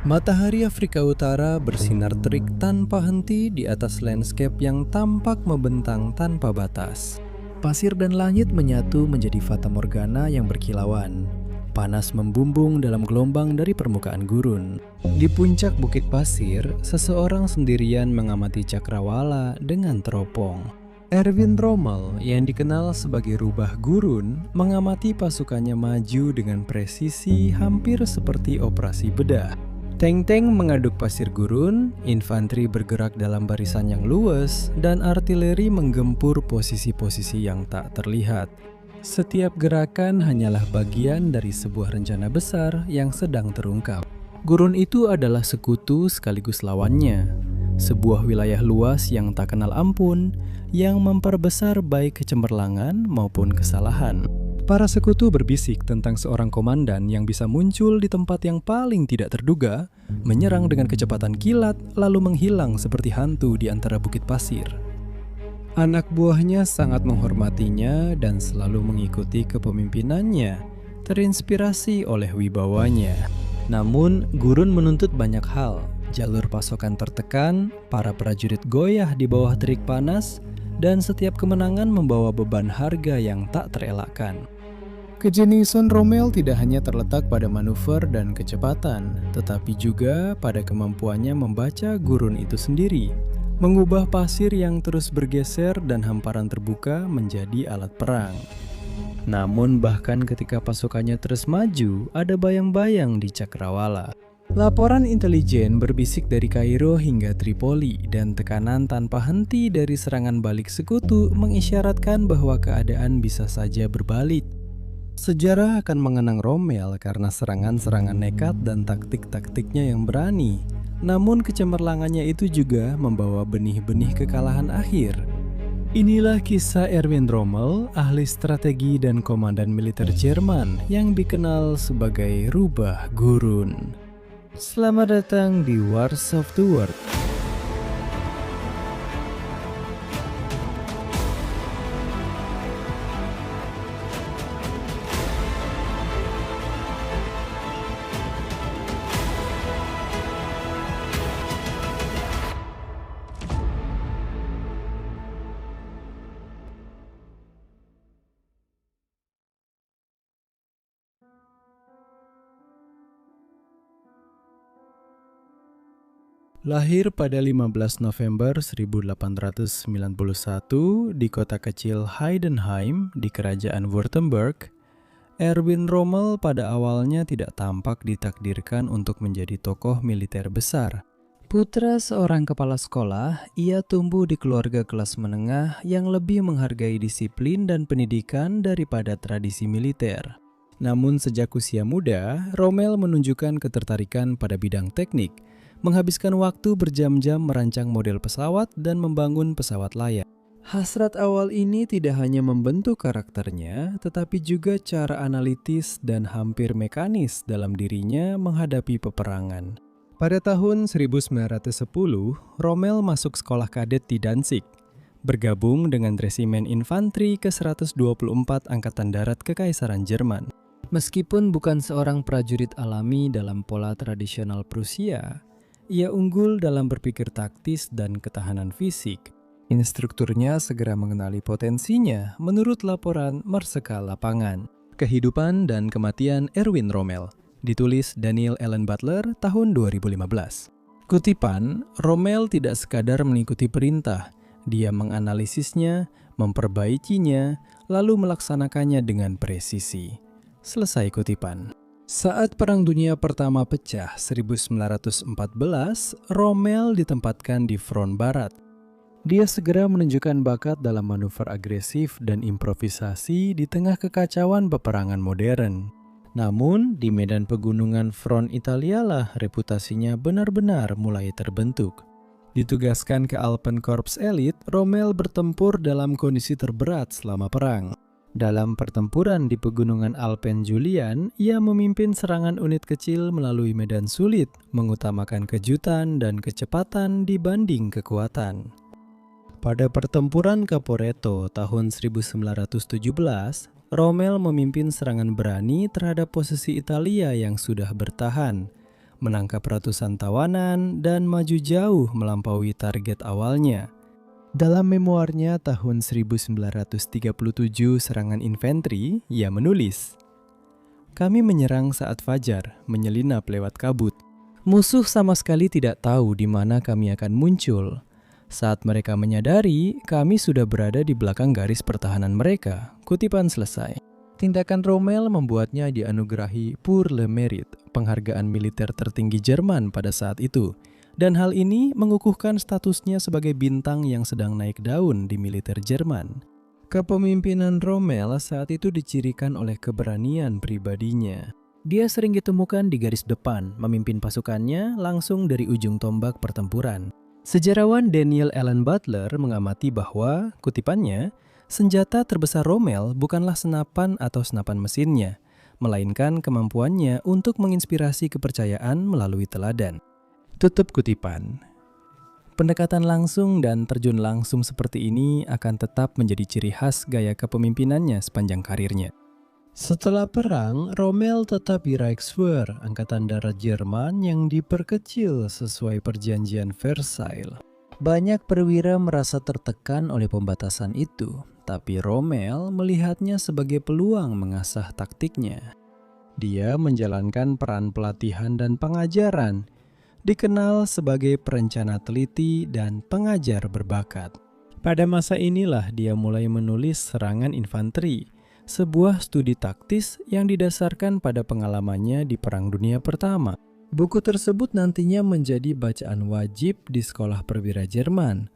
Matahari Afrika Utara bersinar terik tanpa henti di atas landscape yang tampak membentang tanpa batas. Pasir dan langit menyatu menjadi fata morgana yang berkilauan. Panas membumbung dalam gelombang dari permukaan gurun. Di puncak bukit pasir, seseorang sendirian mengamati cakrawala dengan teropong. Erwin Rommel, yang dikenal sebagai rubah gurun, mengamati pasukannya maju dengan presisi hampir seperti operasi bedah. Tank-tank mengaduk pasir gurun, infanteri bergerak dalam barisan yang luwes, dan artileri menggempur posisi-posisi yang tak terlihat. Setiap gerakan hanyalah bagian dari sebuah rencana besar yang sedang terungkap. Gurun itu adalah sekutu sekaligus lawannya. Sebuah wilayah luas yang tak kenal ampun, yang memperbesar baik kecemerlangan maupun kesalahan. Para sekutu berbisik tentang seorang komandan yang bisa muncul di tempat yang paling tidak terduga, menyerang dengan kecepatan kilat, lalu menghilang seperti hantu di antara bukit pasir. Anak buahnya sangat menghormatinya dan selalu mengikuti kepemimpinannya, terinspirasi oleh wibawanya. Namun, gurun menuntut banyak hal. Jalur pasokan tertekan, para prajurit goyah di bawah terik panas, dan setiap kemenangan membawa beban harga yang tak terelakkan. Kejeniusan Rommel tidak hanya terletak pada manuver dan kecepatan, tetapi juga pada kemampuannya membaca gurun itu sendiri, mengubah pasir yang terus bergeser dan hamparan terbuka menjadi alat perang. Namun bahkan ketika pasukannya terus maju, ada bayang-bayang di cakrawala. Laporan intelijen berbisik dari Kairo hingga Tripoli, dan tekanan tanpa henti dari serangan balik sekutu mengisyaratkan bahwa keadaan bisa saja berbalik. Sejarah akan mengenang Rommel karena serangan-serangan nekat dan taktik-taktiknya yang berani. Namun kecemerlangannya itu juga membawa benih-benih kekalahan akhir. Inilah kisah Erwin Rommel, ahli strategi dan komandan militer Jerman yang dikenal sebagai rubah gurun. Selamat datang di Wars of the World. Lahir pada 15 November 1891 di kota kecil Heidenheim di Kerajaan Württemberg, Erwin Rommel pada awalnya tidak tampak ditakdirkan untuk menjadi tokoh militer besar. Putra seorang kepala sekolah, ia tumbuh di keluarga kelas menengah yang lebih menghargai disiplin dan pendidikan daripada tradisi militer. Namun sejak usia muda, Rommel menunjukkan ketertarikan pada bidang teknik, menghabiskan waktu berjam-jam merancang model pesawat dan membangun pesawat layar. Hasrat awal ini tidak hanya membentuk karakternya, tetapi juga cara analitis dan hampir mekanis dalam dirinya menghadapi peperangan. Pada tahun 1910, Rommel masuk sekolah kadet di Danzig, bergabung dengan Resimen Infanteri ke-124 Angkatan Darat Kekaisaran Jerman. Meskipun bukan seorang prajurit alami dalam pola tradisional Prusia, ia unggul dalam berpikir taktis dan ketahanan fisik. Instrukturnya segera mengenali potensinya menurut laporan Marsekal Lapangan. Kehidupan dan kematian Erwin Rommel, ditulis Daniel Allen Butler tahun 2015. Kutipan, Rommel tidak sekadar mengikuti perintah, dia menganalisisnya, memperbaikinya, lalu melaksanakannya dengan presisi. Selesai kutipan. Saat Perang Dunia Pertama pecah 1914, Rommel ditempatkan di front barat. Dia segera menunjukkan bakat dalam manuver agresif dan improvisasi di tengah kekacauan peperangan modern. Namun, di medan pegunungan front Italia lah reputasinya benar-benar mulai terbentuk. Ditugaskan ke Alpenkorps Elit, Rommel bertempur dalam kondisi terberat selama perang. Dalam pertempuran di pegunungan Alpen Julian, ia memimpin serangan unit kecil melalui medan sulit, mengutamakan kejutan dan kecepatan dibanding kekuatan. Pada pertempuran Caporetto tahun 1917, Rommel memimpin serangan berani terhadap posisi Italia yang sudah bertahan. menangkap ratusan tawanan, dan maju jauh melampaui target awalnya. Dalam memoarnya tahun 1937 Serangan Infanteri, ia menulis, "Kami menyerang saat fajar, menyelinap lewat kabut. Musuh sama sekali tidak tahu di mana kami akan muncul. Saat mereka menyadari, kami sudah berada di belakang garis pertahanan mereka." Kutipan selesai. Tindakan Rommel membuatnya dianugerahi Pour le Mérite, penghargaan militer tertinggi Jerman pada saat itu. Dan hal ini mengukuhkan statusnya sebagai bintang yang sedang naik daun di militer Jerman. Kepemimpinan Rommel saat itu dicirikan oleh keberanian pribadinya. Dia sering ditemukan di garis depan, memimpin pasukannya langsung dari ujung tombak pertempuran. Sejarawan Daniel Allen Butler mengamati bahwa, kutipannya, senjata terbesar Rommel bukanlah senapan atau senapan mesinnya, melainkan kemampuannya untuk menginspirasi kepercayaan melalui teladan. Tutup kutipan. Pendekatan langsung dan terjun langsung seperti ini akan tetap menjadi ciri khas gaya kepemimpinannya sepanjang karirnya. Setelah perang, Rommel tetap di Reichswehr, angkatan darat Jerman yang diperkecil sesuai perjanjian Versailles. Banyak perwira merasa tertekan oleh pembatasan itu, tapi Rommel melihatnya sebagai peluang mengasah taktiknya. Dia menjalankan peran pelatihan dan pengajaran, dikenal sebagai perencana teliti dan pengajar berbakat. Pada masa inilah dia mulai menulis Serangan Infanteri, sebuah studi taktis yang didasarkan pada pengalamannya di Perang Dunia Pertama. Buku tersebut nantinya menjadi bacaan wajib di sekolah perwira Jerman,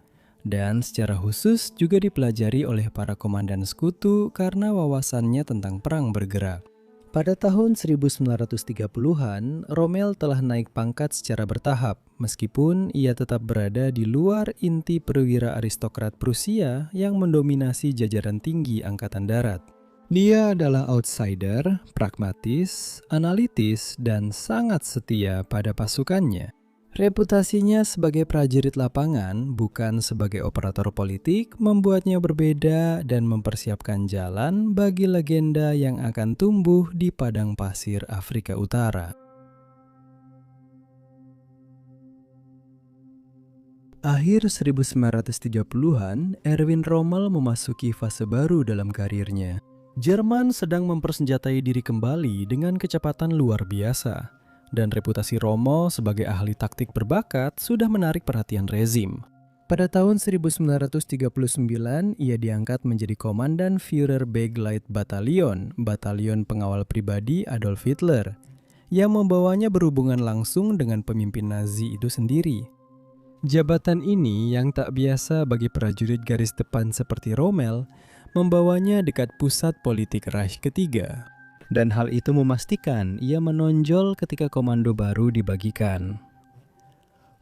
dan secara khusus juga dipelajari oleh para komandan sekutu karena wawasannya tentang perang bergerak. Pada tahun 1930-an, Rommel telah naik pangkat secara bertahap, meskipun ia tetap berada di luar inti perwira aristokrat Prusia yang mendominasi jajaran tinggi Angkatan Darat. Dia adalah outsider, pragmatis, analitis, dan sangat setia pada pasukannya. Reputasinya sebagai prajurit lapangan, bukan sebagai operator politik, membuatnya berbeda dan mempersiapkan jalan bagi legenda yang akan tumbuh di padang pasir Afrika Utara. Akhir 1930-an, Erwin Rommel memasuki fase baru dalam karirnya. Jerman sedang mempersenjatai diri kembali dengan kecepatan luar biasa. Dan reputasi Rommel sebagai ahli taktik berbakat sudah menarik perhatian rezim. Pada tahun 1939, ia diangkat menjadi komandan Führerbegleiter Bataillon, batalion pengawal pribadi Adolf Hitler, yang membawanya berhubungan langsung dengan pemimpin Nazi itu sendiri. Jabatan ini yang tak biasa bagi prajurit garis depan seperti Rommel, membawanya dekat pusat politik Reich ketiga. Dan hal itu memastikan ia menonjol ketika komando baru dibagikan.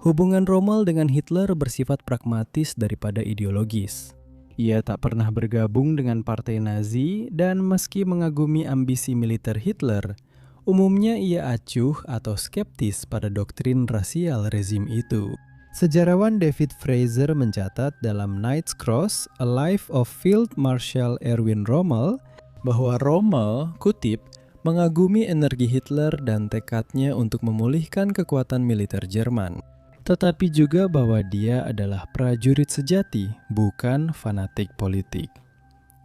Hubungan Rommel dengan Hitler bersifat pragmatis daripada ideologis. Ia tak pernah bergabung dengan partai Nazi dan meski mengagumi ambisi militer Hitler, umumnya ia acuh atau skeptis pada doktrin rasial rezim itu. Sejarawan David Fraser mencatat dalam Knight's Cross, A Life of Field Marshal Erwin Rommel, bahwa Rommel, kutip, mengagumi energi Hitler dan tekadnya untuk memulihkan kekuatan militer Jerman. Tetapi juga bahwa dia adalah prajurit sejati, bukan fanatik politik.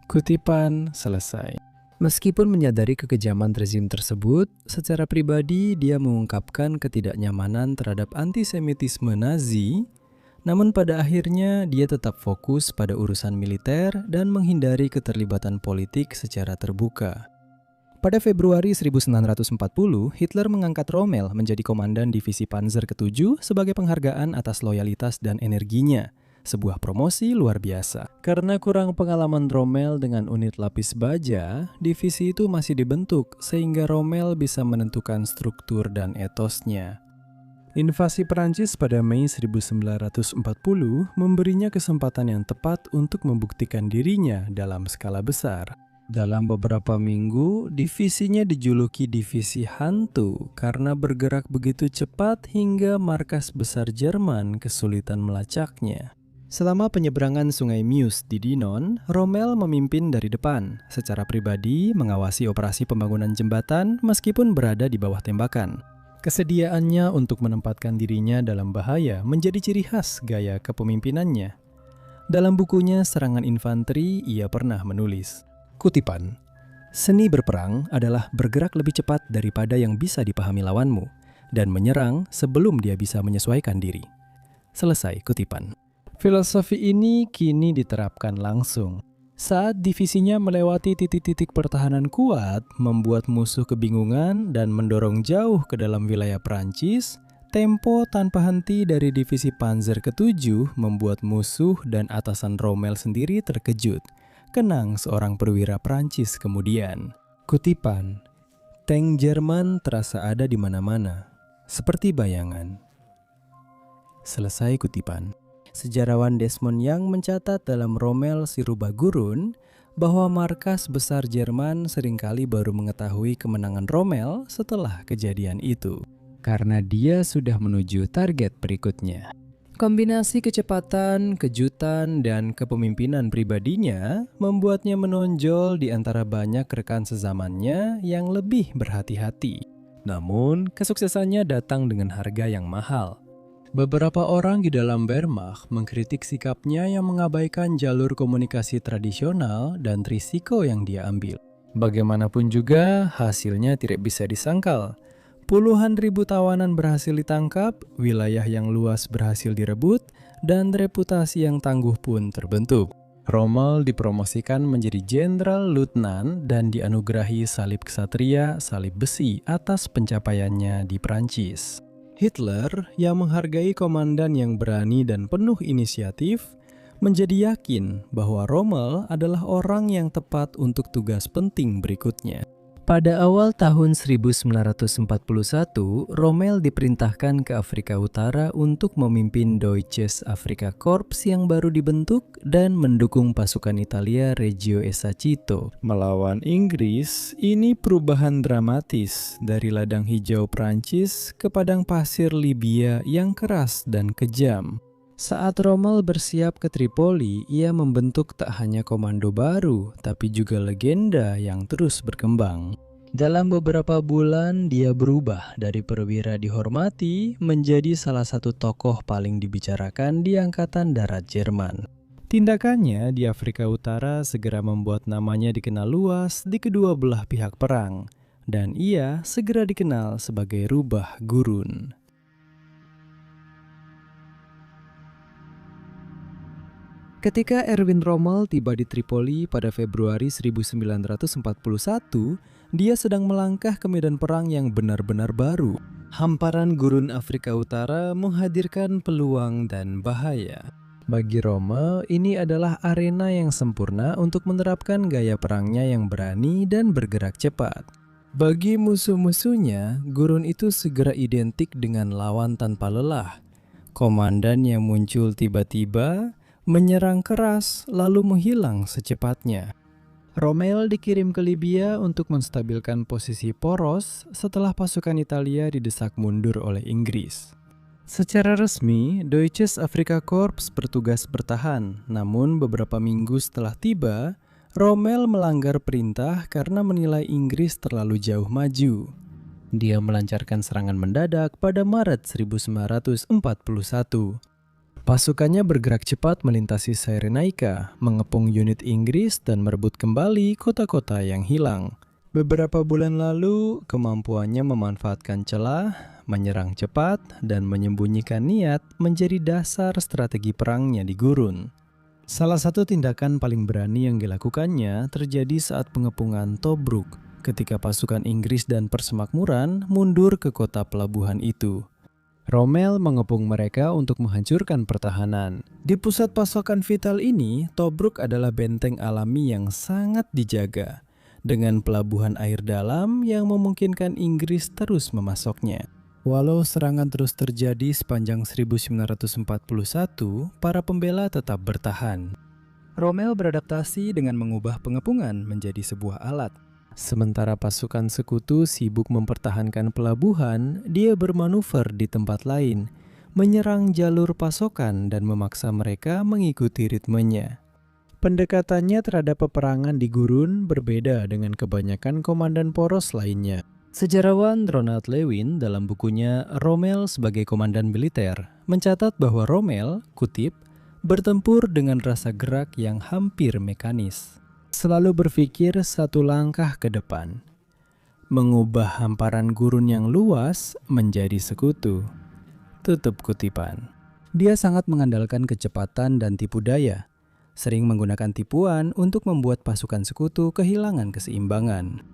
Kutipan selesai. Meskipun menyadari kekejaman rezim tersebut, secara pribadi dia mengungkapkan ketidaknyamanan terhadap antisemitisme Nazi. Namun pada akhirnya dia tetap fokus pada urusan militer dan menghindari keterlibatan politik secara terbuka. Pada Februari 1940, Hitler mengangkat Rommel menjadi komandan divisi Panzer ke-7 sebagai penghargaan atas loyalitas dan energinya, sebuah promosi luar biasa. Karena kurang pengalaman Rommel dengan unit lapis baja, divisi itu masih dibentuk sehingga Rommel bisa menentukan struktur dan etosnya. Invasi Perancis pada Mei 1940 memberinya kesempatan yang tepat untuk membuktikan dirinya dalam skala besar. Dalam beberapa minggu, divisinya dijuluki Divisi Hantu karena bergerak begitu cepat hingga markas besar Jerman kesulitan melacaknya. Selama penyeberangan Sungai Meuse di Dinant, Rommel memimpin dari depan, secara pribadi mengawasi operasi pembangunan jembatan meskipun berada di bawah tembakan. Kesediaannya untuk menempatkan dirinya dalam bahaya menjadi ciri khas gaya kepemimpinannya. Dalam bukunya Serangan Infanteri, ia pernah menulis, kutipan, "Seni berperang adalah bergerak lebih cepat daripada yang bisa dipahami lawanmu, dan menyerang sebelum dia bisa menyesuaikan diri." Selesai kutipan. Filosofi ini kini diterapkan langsung. Saat divisinya melewati titik-titik pertahanan kuat, membuat musuh kebingungan dan mendorong jauh ke dalam wilayah Prancis, tempo tanpa henti dari divisi Panzer ke-7 membuat musuh dan atasan Rommel sendiri terkejut. Kenang seorang perwira Prancis kemudian. Kutipan, "Tank Jerman terasa ada di mana-mana, seperti bayangan." Selesai kutipan. Sejarawan Desmond Young mencatat dalam Rommel si Rubah Gurun bahwa markas besar Jerman seringkali baru mengetahui kemenangan Rommel setelah kejadian itu, karena dia sudah menuju target berikutnya. Kombinasi kecepatan, kejutan, dan kepemimpinan pribadinya membuatnya menonjol di antara banyak rekan sezamannya yang lebih berhati-hati. Namun, kesuksesannya datang dengan harga yang mahal. Beberapa orang di dalam Wehrmacht mengkritik sikapnya yang mengabaikan jalur komunikasi tradisional dan risiko yang dia ambil. Bagaimanapun juga, hasilnya tidak bisa disangkal. Puluhan ribu tawanan berhasil ditangkap, wilayah yang luas berhasil direbut, dan reputasi yang tangguh pun terbentuk. Rommel dipromosikan menjadi jenderal letnan dan dianugerahi salib ksatria, salib besi atas pencapaiannya di Prancis. Hitler, yang menghargai komandan yang berani dan penuh inisiatif, menjadi yakin bahwa Rommel adalah orang yang tepat untuk tugas penting berikutnya. Pada awal tahun 1941, Rommel diperintahkan ke Afrika Utara untuk memimpin Deutsches Afrika Korps yang baru dibentuk dan mendukung pasukan Italia Regio Esercito melawan Inggris. Ini perubahan dramatis dari ladang hijau Prancis ke padang pasir Libya yang keras dan kejam. Saat Rommel bersiap ke Tripoli, ia membentuk tak hanya komando baru, tapi juga legenda yang terus berkembang. Dalam beberapa bulan, dia berubah dari perwira dihormati menjadi salah satu tokoh paling dibicarakan di Angkatan Darat Jerman. Tindakannya di Afrika Utara segera membuat namanya dikenal luas di kedua belah pihak perang, dan ia segera dikenal sebagai Rubah Gurun. Ketika Erwin Rommel tiba di Tripoli pada Februari 1941, dia sedang melangkah ke medan perang yang benar-benar baru. Hamparan gurun Afrika Utara menghadirkan peluang dan bahaya. Bagi Rommel, ini adalah arena yang sempurna untuk menerapkan gaya perangnya yang berani dan bergerak cepat. Bagi musuh-musuhnya, gurun itu segera identik dengan lawan tanpa lelah. Komandan yang muncul tiba-tiba, menyerang keras, lalu menghilang secepatnya. Rommel dikirim ke Libya untuk menstabilkan posisi poros setelah pasukan Italia didesak mundur oleh Inggris. Secara resmi, Deutsches Afrika Korps bertugas bertahan, namun beberapa minggu setelah tiba, Rommel melanggar perintah karena menilai Inggris terlalu jauh maju. Dia melancarkan serangan mendadak pada Maret 1941. Pasukannya bergerak cepat melintasi Cyrenaica, mengepung unit Inggris dan merebut kembali kota-kota yang hilang. Beberapa bulan lalu, kemampuannya memanfaatkan celah, menyerang cepat, dan menyembunyikan niat menjadi dasar strategi perangnya di gurun. Salah satu tindakan paling berani yang dilakukannya terjadi saat pengepungan Tobruk, ketika pasukan Inggris dan persemakmuran mundur ke kota pelabuhan itu. Rommel mengepung mereka untuk menghancurkan pertahanan. Di pusat pasokan vital ini, Tobruk adalah benteng alami yang sangat dijaga, dengan pelabuhan air dalam yang memungkinkan Inggris terus memasoknya. Walau serangan terus terjadi sepanjang 1941, para pembela tetap bertahan. Rommel beradaptasi dengan mengubah pengepungan menjadi sebuah alat. Sementara pasukan sekutu sibuk mempertahankan pelabuhan, dia bermanuver di tempat lain, menyerang jalur pasokan dan memaksa mereka mengikuti ritmenya. Pendekatannya terhadap peperangan di gurun berbeda dengan kebanyakan komandan poros lainnya. Sejarawan Ronald Lewin dalam bukunya Rommel sebagai Komandan Militer mencatat bahwa Rommel, kutip, bertempur dengan rasa gerak yang hampir mekanis, selalu berpikir satu langkah ke depan, mengubah hamparan gurun yang luas menjadi sekutu. Tutup kutipan. Dia sangat mengandalkan kecepatan dan tipu daya, sering menggunakan tipuan untuk membuat pasukan sekutu kehilangan keseimbangan.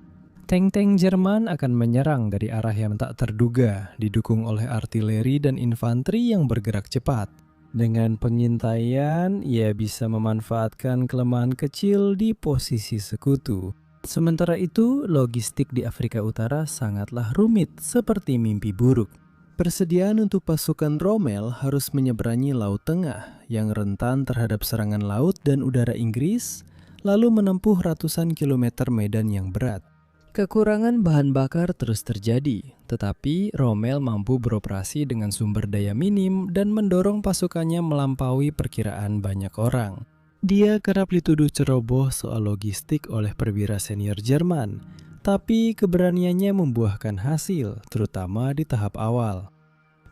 Tank-tank Jerman akan menyerang dari arah yang tak terduga, didukung oleh artileri dan infanteri yang bergerak cepat. Dengan pengintaian, ia bisa memanfaatkan kelemahan kecil di posisi sekutu. Sementara itu, logistik di Afrika Utara sangatlah rumit, seperti mimpi buruk. Persediaan untuk pasukan Rommel harus menyeberangi Laut Tengah yang rentan terhadap serangan laut dan udara Inggris, lalu menempuh ratusan kilometer medan yang berat. Kekurangan bahan bakar terus terjadi, tetapi Rommel mampu beroperasi dengan sumber daya minim dan mendorong pasukannya melampaui perkiraan banyak orang. Dia kerap dituduh ceroboh soal logistik oleh perwira senior Jerman, tapi keberaniannya membuahkan hasil, terutama di tahap awal.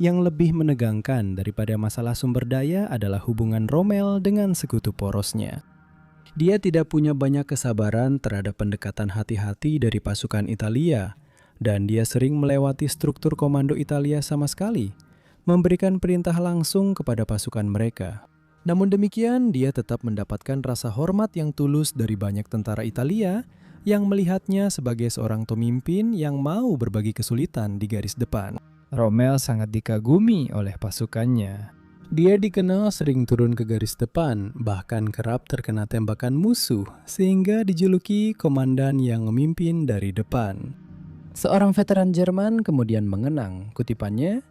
Yang lebih menegangkan daripada masalah sumber daya adalah hubungan Rommel dengan sekutu porosnya. Dia tidak punya banyak kesabaran terhadap pendekatan hati-hati dari pasukan Italia, dan dia sering melewati struktur komando Italia sama sekali, memberikan perintah langsung kepada pasukan mereka. Namun demikian, dia tetap mendapatkan rasa hormat yang tulus dari banyak tentara Italia yang melihatnya sebagai seorang pemimpin yang mau berbagi kesulitan di garis depan. Rommel sangat dikagumi oleh pasukannya. Dia dikenal sering turun ke garis depan, bahkan kerap terkena tembakan musuh, sehingga dijuluki komandan yang memimpin dari depan. Seorang veteran Jerman kemudian mengenang, kutipannya,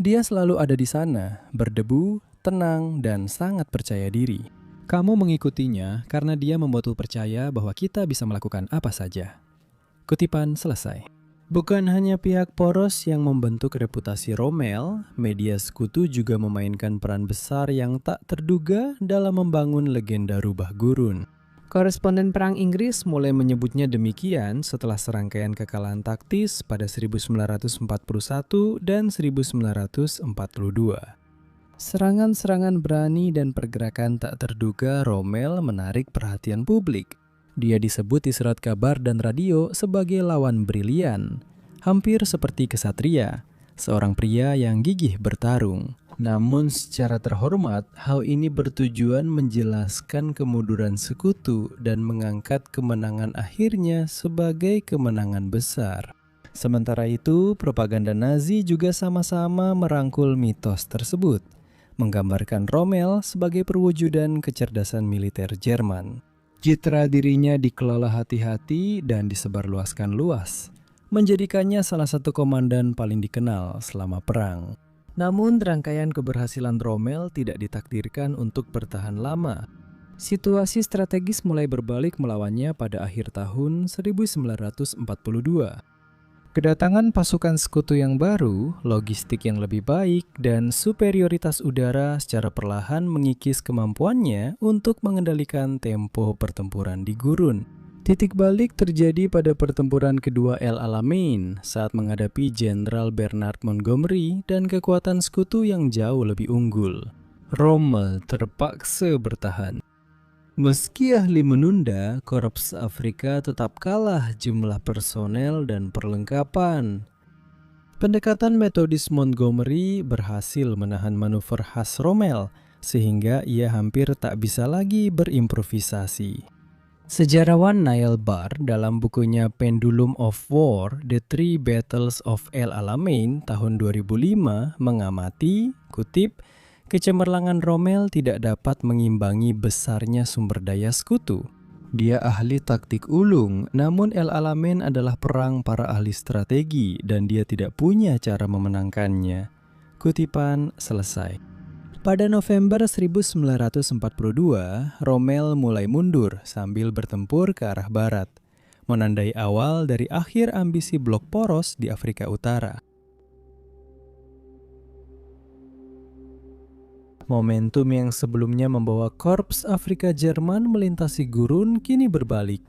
"Dia selalu ada di sana, berdebu, tenang, dan sangat percaya diri. Kamu mengikutinya karena dia membuatmu percaya bahwa kita bisa melakukan apa saja." Kutipan selesai. Bukan hanya pihak poros yang membentuk reputasi Rommel, media sekutu juga memainkan peran besar yang tak terduga dalam membangun legenda rubah gurun. Koresponden Perang Inggris mulai menyebutnya demikian setelah serangkaian kekalahan taktis pada 1941 dan 1942. Serangan-serangan berani dan pergerakan tak terduga Rommel menarik perhatian publik. Dia disebut di surat kabar dan radio sebagai lawan brilian, hampir seperti kesatria, seorang pria yang gigih bertarung. Namun secara terhormat, hal ini bertujuan menjelaskan kemunduran sekutu dan mengangkat kemenangan akhirnya sebagai kemenangan besar. Sementara itu, propaganda Nazi juga sama-sama merangkul mitos tersebut, menggambarkan Rommel sebagai perwujudan kecerdasan militer Jerman. Citra dirinya dikelola hati-hati dan disebarluaskan luas, menjadikannya salah satu komandan paling dikenal selama perang. Namun rangkaian keberhasilan Rommel tidak ditakdirkan untuk bertahan lama. Situasi strategis mulai berbalik melawannya pada akhir tahun 1942. Kedatangan pasukan sekutu yang baru, logistik yang lebih baik, dan superioritas udara secara perlahan mengikis kemampuannya untuk mengendalikan tempo pertempuran di gurun. Titik balik terjadi pada pertempuran kedua El Alamein saat menghadapi Jenderal Bernard Montgomery dan kekuatan sekutu yang jauh lebih unggul. Rommel terpaksa bertahan. Meski ahli menunda, Korps Afrika tetap kalah jumlah personel dan perlengkapan. Pendekatan metodis Montgomery berhasil menahan manuver khas Rommel, sehingga ia hampir tak bisa lagi berimprovisasi. Sejarawan Niall Barr dalam bukunya Pendulum of War, The Three Battles of El Alamein tahun 2005 mengamati, kutip, "Kecemerlangan Rommel tidak dapat mengimbangi besarnya sumber daya sekutu. Dia ahli taktik ulung, namun El Alamein adalah perang para ahli strategi dan dia tidak punya cara memenangkannya." Kutipan selesai. Pada November 1942, Rommel mulai mundur sambil bertempur ke arah barat, menandai awal dari akhir ambisi blok poros di Afrika Utara. Momentum yang sebelumnya membawa Korps Afrika Jerman melintasi gurun kini berbalik.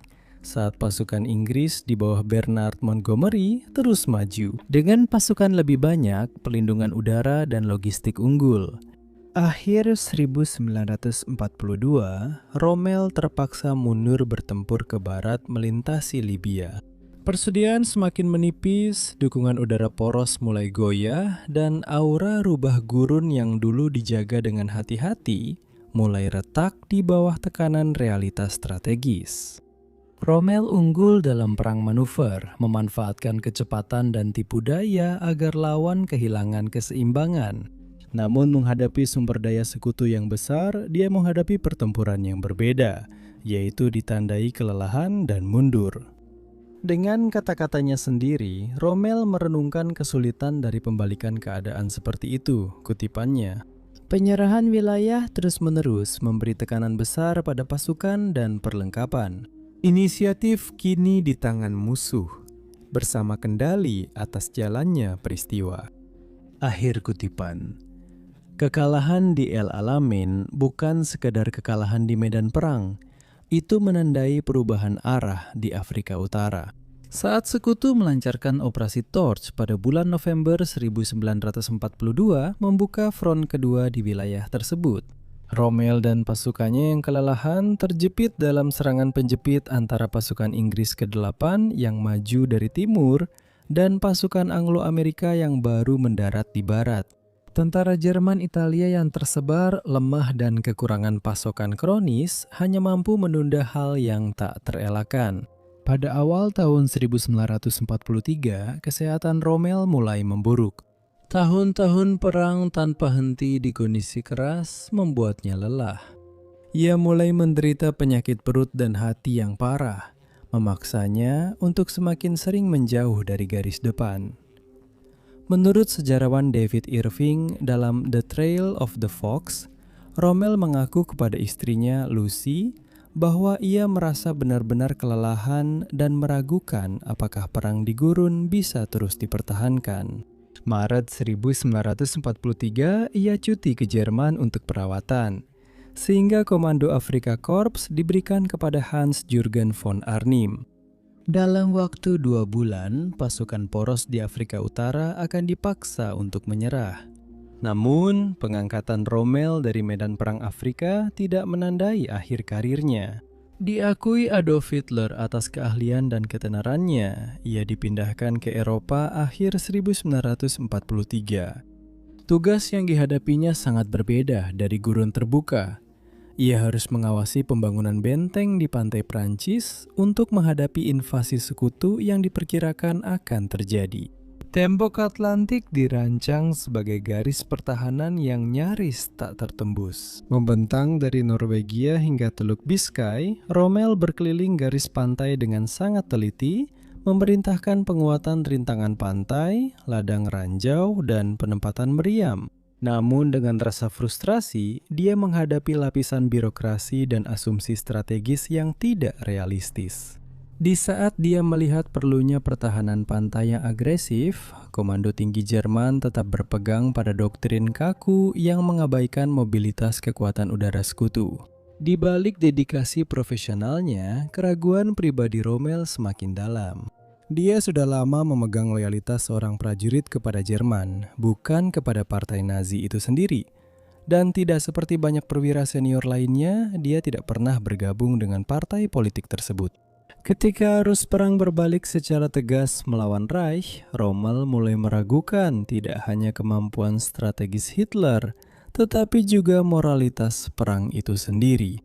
saat pasukan Inggris di bawah Bernard Montgomery terus maju. Dengan pasukan lebih banyak, pelindungan udara dan logistik unggul. Akhir 1942, Rommel terpaksa mundur bertempur ke barat melintasi Libya. Persediaan semakin menipis, dukungan udara poros mulai goyah, dan aura rubah gurun yang dulu dijaga dengan hati-hati mulai retak di bawah tekanan realitas strategis. Rommel unggul dalam perang manuver, memanfaatkan kecepatan dan tipu daya agar lawan kehilangan keseimbangan. Namun menghadapi sumber daya sekutu yang besar, dia menghadapi pertempuran yang berbeda, yaitu ditandai kelelahan dan mundur. Dengan kata-katanya sendiri, Rommel merenungkan kesulitan dari pembalikan keadaan seperti itu, kutipannya. Penyerahan wilayah terus-menerus memberi tekanan besar pada pasukan dan perlengkapan. Inisiatif kini di tangan musuh, bersama kendali atas jalannya peristiwa. Akhir kutipan. Kekalahan di El Alamein bukan sekadar kekalahan di medan perang. Itu menandai perubahan arah di Afrika Utara. Saat sekutu melancarkan operasi Torch pada bulan November 1942 membuka front kedua di wilayah tersebut. Rommel dan pasukannya yang kelelahan terjepit dalam serangan penjepit antara pasukan Inggris ke-8 yang maju dari timur dan pasukan Anglo-Amerika yang baru mendarat di barat. Tentara Jerman Italia yang tersebar, lemah dan kekurangan pasokan kronis hanya mampu menunda hal yang tak terelakkan. Pada awal tahun 1943, kesehatan Rommel mulai memburuk. Tahun-tahun perang tanpa henti di kondisi keras membuatnya lelah. Ia mulai menderita penyakit perut dan hati yang parah, memaksanya untuk semakin sering menjauh dari garis depan. Menurut sejarawan David Irving dalam The Trail of the Fox, Rommel mengaku kepada istrinya Lucy bahwa ia merasa benar-benar kelelahan dan meragukan apakah perang di gurun bisa terus dipertahankan. Maret 1943, ia cuti ke Jerman untuk perawatan, sehingga Komando Afrika Korps diberikan kepada Hans-Jürgen von Arnim. Dalam waktu 2 bulan, pasukan poros di Afrika Utara akan dipaksa untuk menyerah. Namun, pengangkatan Rommel dari medan perang Afrika tidak menandai akhir karirnya. Diakui Adolf Hitler atas keahlian dan ketenarannya, ia dipindahkan ke Eropa akhir 1943. Tugas yang dihadapinya sangat berbeda dari gurun terbuka. Ia harus mengawasi pembangunan benteng di pantai Prancis untuk menghadapi invasi sekutu yang diperkirakan akan terjadi. Tembok Atlantik dirancang sebagai garis pertahanan yang nyaris tak tertembus. Membentang dari Norwegia hingga Teluk Biscay, Rommel berkeliling garis pantai dengan sangat teliti, memerintahkan penguatan rintangan pantai, ladang ranjau, dan penempatan meriam. Namun dengan rasa frustrasi, dia menghadapi lapisan birokrasi dan asumsi strategis yang tidak realistis. Di saat dia melihat perlunya pertahanan pantai yang agresif, Komando Tinggi Jerman tetap berpegang pada doktrin kaku yang mengabaikan mobilitas kekuatan udara sekutu. Di balik dedikasi profesionalnya, keraguan pribadi Rommel semakin dalam. Dia sudah lama memegang loyalitas seorang prajurit kepada Jerman, bukan kepada partai Nazi itu sendiri. Dan tidak seperti banyak perwira senior lainnya, dia tidak pernah bergabung dengan partai politik tersebut. Ketika arus perang berbalik secara tegas melawan Reich, Rommel mulai meragukan tidak hanya kemampuan strategis Hitler, tetapi juga moralitas perang itu sendiri.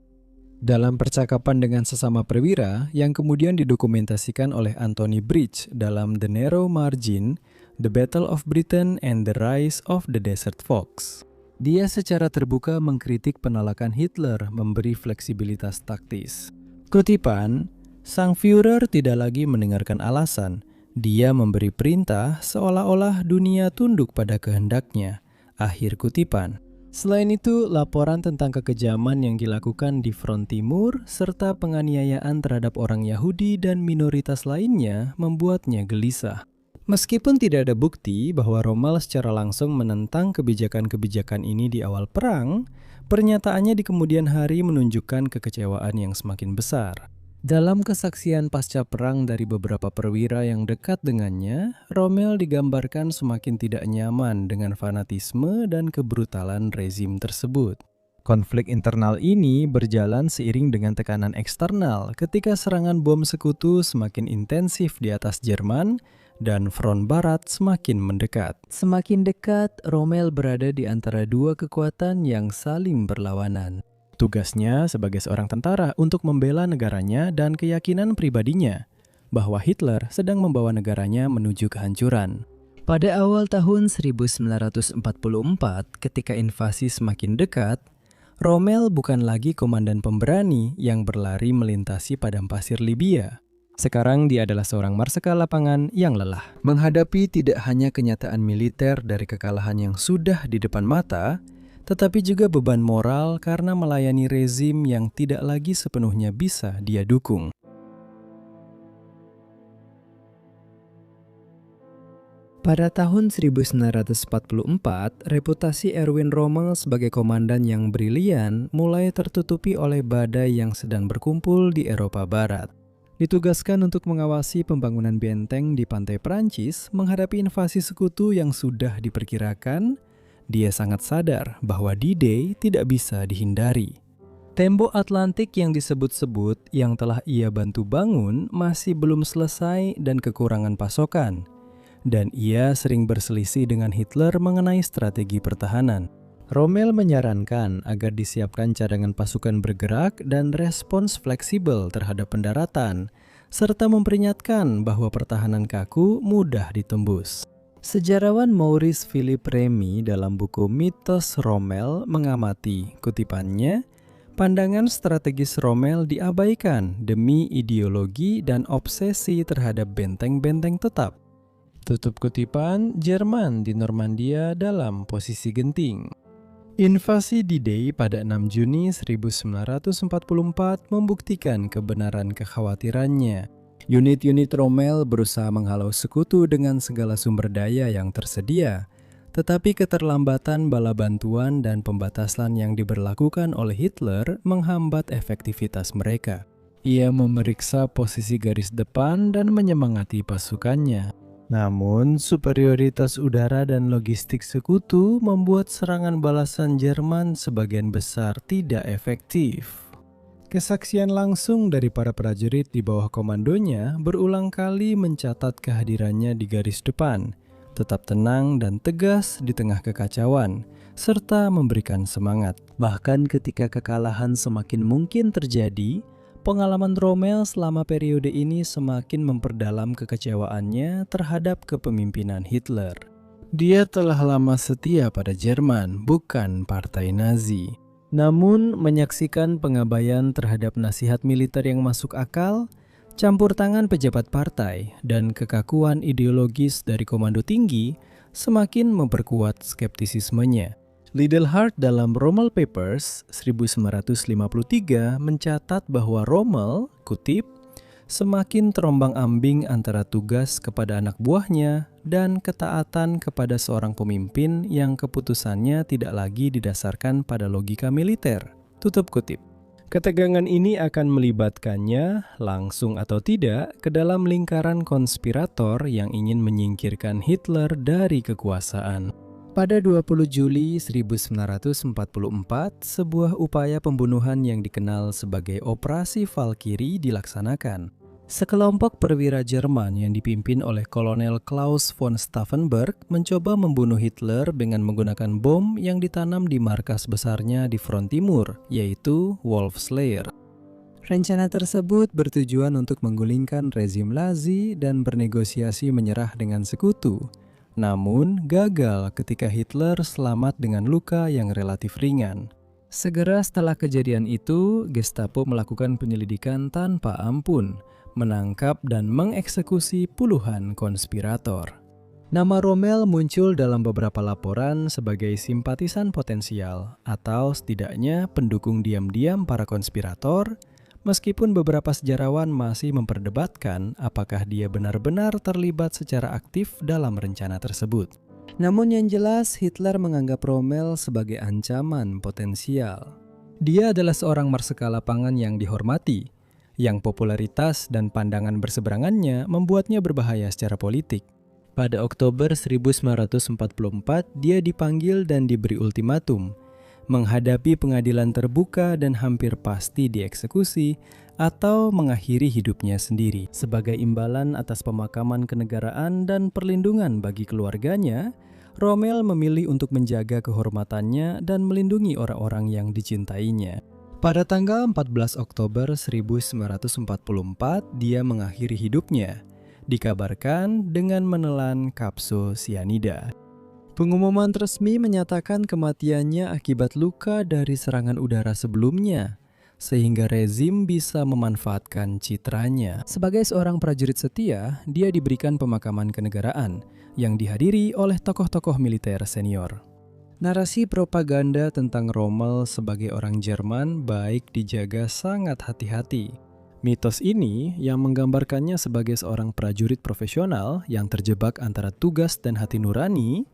Dalam percakapan dengan sesama perwira yang kemudian didokumentasikan oleh Anthony Bridge dalam The Narrow Margin, The Battle of Britain and the Rise of the Desert Fox. Dia secara terbuka mengkritik penolakan Hitler memberi fleksibilitas taktis. Kutipan, sang Führer tidak lagi mendengarkan alasan. Dia memberi perintah seolah-olah dunia tunduk pada kehendaknya. Akhir kutipan. Selain itu, laporan tentang kekejaman yang dilakukan di front timur serta penganiayaan terhadap orang Yahudi dan minoritas lainnya membuatnya gelisah. Meskipun tidak ada bukti bahwa Rommel secara langsung menentang kebijakan-kebijakan ini di awal perang, pernyataannya di kemudian hari menunjukkan kekecewaan yang semakin besar. Dalam kesaksian pasca perang dari beberapa perwira yang dekat dengannya, Rommel digambarkan semakin tidak nyaman dengan fanatisme dan kebrutalan rezim tersebut. Konflik internal ini berjalan seiring dengan tekanan eksternal ketika serangan bom sekutu semakin intensif di atas Jerman dan front barat semakin mendekat. Semakin dekat, Rommel berada di antara dua kekuatan yang saling berlawanan. Tugasnya sebagai seorang tentara untuk membela negaranya dan keyakinan pribadinya bahwa Hitler sedang membawa negaranya menuju kehancuran. Pada awal tahun 1944, ketika invasi semakin dekat, Rommel bukan lagi komandan pemberani yang berlari melintasi padang pasir Libya. Sekarang dia adalah seorang marsekal lapangan yang lelah. Menghadapi tidak hanya kenyataan militer dari kekalahan yang sudah di depan mata, tetapi juga beban moral karena melayani rezim yang tidak lagi sepenuhnya bisa dia dukung. Pada tahun 1944, reputasi Erwin Rommel sebagai komandan yang brilian mulai tertutupi oleh badai yang sedang berkumpul di Eropa Barat. Ditugaskan untuk mengawasi pembangunan benteng di pantai Prancis menghadapi invasi sekutu yang sudah diperkirakan, dia sangat sadar bahwa D-Day tidak bisa dihindari. Tembok Atlantik yang disebut-sebut yang telah ia bantu bangun masih belum selesai dan kekurangan pasokan. Dan ia sering berselisih dengan Hitler mengenai strategi pertahanan. Rommel menyarankan agar disiapkan cadangan pasukan bergerak dan respons fleksibel terhadap pendaratan, serta memperingatkan bahwa pertahanan kaku mudah ditembus. Sejarawan Maurice Philippe Remy dalam buku Mitos Rommel mengamati, kutipannya, pandangan strategis Rommel diabaikan demi ideologi dan obsesi terhadap benteng-benteng tetap. Tutup kutipan, Jerman di Normandia dalam posisi genting. Invasi D-Day pada 6 Juni 1944 membuktikan kebenaran kekhawatirannya. Unit-unit Rommel berusaha menghalau sekutu dengan segala sumber daya yang tersedia, tetapi keterlambatan bala bantuan dan pembatasan yang diberlakukan oleh Hitler menghambat efektivitas mereka. Ia memeriksa posisi garis depan dan menyemangati pasukannya. Namun, superioritas udara dan logistik sekutu membuat serangan balasan Jerman sebagian besar tidak efektif. Kesaksian langsung dari para prajurit di bawah komandonya berulang kali mencatat kehadirannya di garis depan, tetap tenang dan tegas di tengah kekacauan, serta memberikan semangat. Bahkan ketika kekalahan semakin mungkin terjadi, pengalaman Rommel selama periode ini semakin memperdalam kekecewaannya terhadap kepemimpinan Hitler. Dia telah lama setia pada Jerman, bukan partai Nazi. Namun, menyaksikan pengabaian terhadap nasihat militer yang masuk akal, campur tangan pejabat partai, dan kekakuan ideologis dari komando tinggi semakin memperkuat skeptisismenya. Lidl-Hart dalam Rommel Papers 1953 mencatat bahwa Rommel, kutip, semakin terombang-ambing antara tugas kepada anak buahnya dan ketaatan kepada seorang pemimpin yang keputusannya tidak lagi didasarkan pada logika militer. Tutup kutip. Ketegangan ini akan melibatkannya, langsung atau tidak, ke dalam lingkaran konspirator yang ingin menyingkirkan Hitler dari kekuasaan. Pada 20 Juli 1944, sebuah upaya pembunuhan yang dikenal sebagai Operasi Valkyrie dilaksanakan. Sekelompok perwira Jerman yang dipimpin oleh Kolonel Klaus von Stauffenberg mencoba membunuh Hitler dengan menggunakan bom yang ditanam di markas besarnya di front timur, yaitu Wolfslayer. Rencana tersebut bertujuan untuk menggulingkan rezim Nazi dan bernegosiasi menyerah dengan sekutu. Namun, gagal ketika Hitler selamat dengan luka yang relatif ringan. Segera setelah kejadian itu, Gestapo melakukan penyelidikan tanpa ampun, menangkap dan mengeksekusi puluhan konspirator. Nama Rommel muncul dalam beberapa laporan sebagai simpatisan potensial atau setidaknya pendukung diam-diam para konspirator, meskipun beberapa sejarawan masih memperdebatkan apakah dia benar-benar terlibat secara aktif dalam rencana tersebut. Namun yang jelas, Hitler menganggap Rommel sebagai ancaman potensial. Dia adalah seorang marsekal lapangan yang dihormati, yang popularitas dan pandangan berseberangannya membuatnya berbahaya secara politik. Pada Oktober 1944, dia dipanggil dan diberi ultimatum, menghadapi pengadilan terbuka dan hampir pasti dieksekusi atau mengakhiri hidupnya sendiri. Sebagai imbalan atas pemakaman kenegaraan dan perlindungan bagi keluarganya, Rommel memilih untuk menjaga kehormatannya dan melindungi orang-orang yang dicintainya. Pada tanggal 14 Oktober 1944, dia mengakhiri hidupnya, dikabarkan dengan menelan kapsul sianida. Pengumuman resmi menyatakan kematiannya akibat luka dari serangan udara sebelumnya, sehingga rezim bisa memanfaatkan citranya. Sebagai seorang prajurit setia, dia diberikan pemakaman kenegaraan yang dihadiri oleh tokoh-tokoh militer senior. Narasi propaganda tentang Rommel sebagai orang Jerman baik dijaga sangat hati-hati. Mitos ini yang menggambarkannya sebagai seorang prajurit profesional yang terjebak antara tugas dan hati nurani,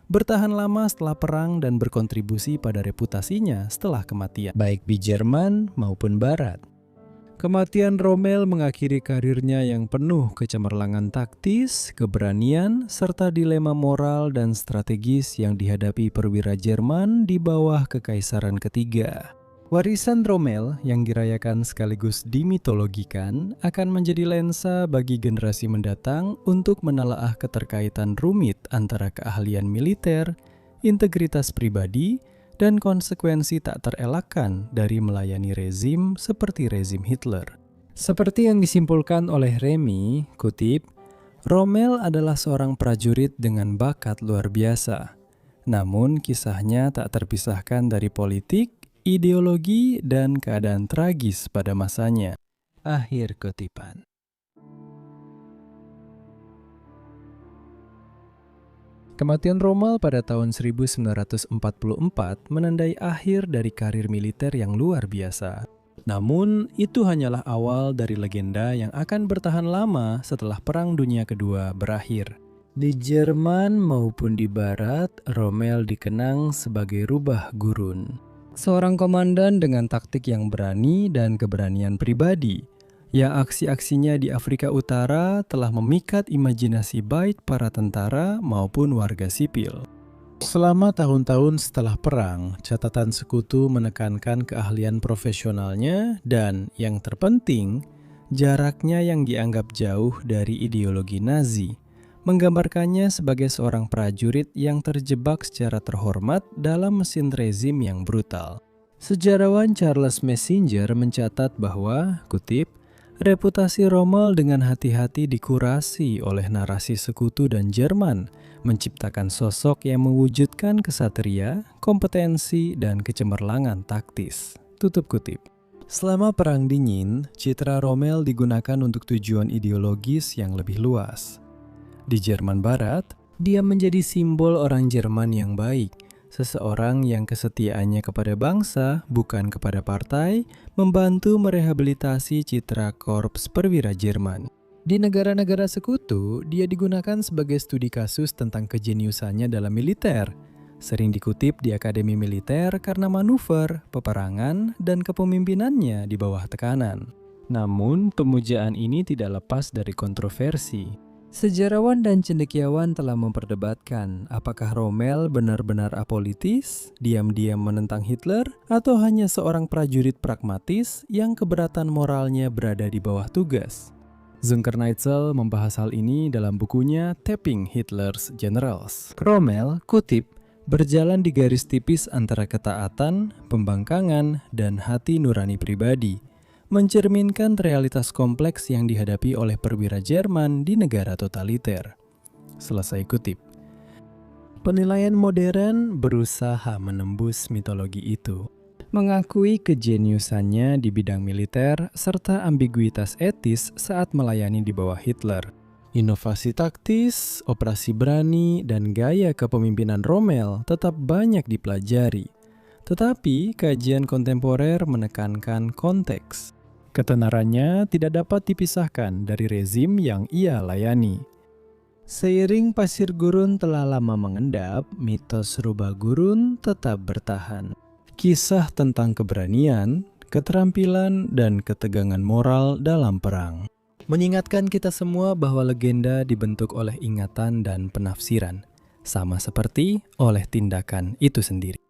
bertahan lama setelah perang dan berkontribusi pada reputasinya setelah kematian, baik di Jerman maupun Barat. Kematian Rommel mengakhiri karirnya yang penuh kecemerlangan taktis, keberanian, serta dilema moral dan strategis yang dihadapi perwira Jerman di bawah Kekaisaran Ketiga. Warisan Rommel yang dirayakan sekaligus dimitologikan akan menjadi lensa bagi generasi mendatang untuk menelaah keterkaitan rumit antara keahlian militer, integritas pribadi, dan konsekuensi tak terelakkan dari melayani rezim seperti rezim Hitler. Seperti yang disimpulkan oleh Remy, kutip, Rommel adalah seorang prajurit dengan bakat luar biasa. Namun kisahnya tak terpisahkan dari politik, ideologi, dan keadaan tragis pada masanya. Akhir kutipan. Kematian Rommel pada tahun 1944 menandai akhir dari karir militer yang luar biasa. Namun, itu hanyalah awal dari legenda yang akan bertahan lama setelah Perang Dunia Kedua berakhir. Di Jerman maupun di Barat, Rommel dikenang sebagai rubah gurun. Seorang komandan dengan taktik yang berani dan keberanian pribadi, yang aksi-aksinya di Afrika Utara telah memikat imajinasi baik para tentara maupun warga sipil. Selama tahun-tahun setelah perang, catatan sekutu menekankan keahlian profesionalnya dan, yang terpenting, jaraknya yang dianggap jauh dari ideologi Nazi, menggambarkannya sebagai seorang prajurit yang terjebak secara terhormat dalam mesin rezim yang brutal. Sejarawan Charles Messenger mencatat bahwa, kutip, reputasi Rommel dengan hati-hati dikurasi oleh narasi sekutu dan Jerman, menciptakan sosok yang mewujudkan kesatria, kompetensi, dan kecemerlangan taktis. Tutup kutip. Selama Perang Dingin, citra Rommel digunakan untuk tujuan ideologis yang lebih luas. Di Jerman Barat, dia menjadi simbol orang Jerman yang baik, seseorang yang kesetiaannya kepada bangsa, bukan kepada partai, membantu merehabilitasi citra korps perwira Jerman. Di negara-negara sekutu, dia digunakan sebagai studi kasus tentang kejeniusannya dalam militer. Sering dikutip di akademi militer karena manuver, peperangan, dan kepemimpinannya di bawah tekanan. Namun, pemujaan ini tidak lepas dari kontroversi. Sejarawan dan cendekiawan telah memperdebatkan apakah Rommel benar-benar apolitis, diam-diam menentang Hitler, atau hanya seorang prajurit pragmatis yang keberatan moralnya berada di bawah tugas. Zunkerneitzel membahas hal ini dalam bukunya Tapping Hitler's Generals. Rommel, kutip, berjalan di garis tipis antara ketaatan, pembangkangan, dan hati nurani pribadi, mencerminkan realitas kompleks yang dihadapi oleh perwira Jerman di negara totaliter. Selesai kutip. Penilaian modern berusaha menembus mitologi itu, mengakui kejeniusannya di bidang militer serta ambiguitas etis saat melayani di bawah Hitler. Inovasi taktis, operasi berani, dan gaya kepemimpinan Rommel tetap banyak dipelajari. Tetapi kajian kontemporer menekankan konteks. Ketenarannya tidak dapat dipisahkan dari rezim yang ia layani. Seiring pasir gurun telah lama mengendap, mitos rubah gurun tetap bertahan. Kisah tentang keberanian, keterampilan, dan ketegangan moral dalam perang. Mengingatkan kita semua bahwa legenda dibentuk oleh ingatan dan penafsiran, sama seperti oleh tindakan itu sendiri.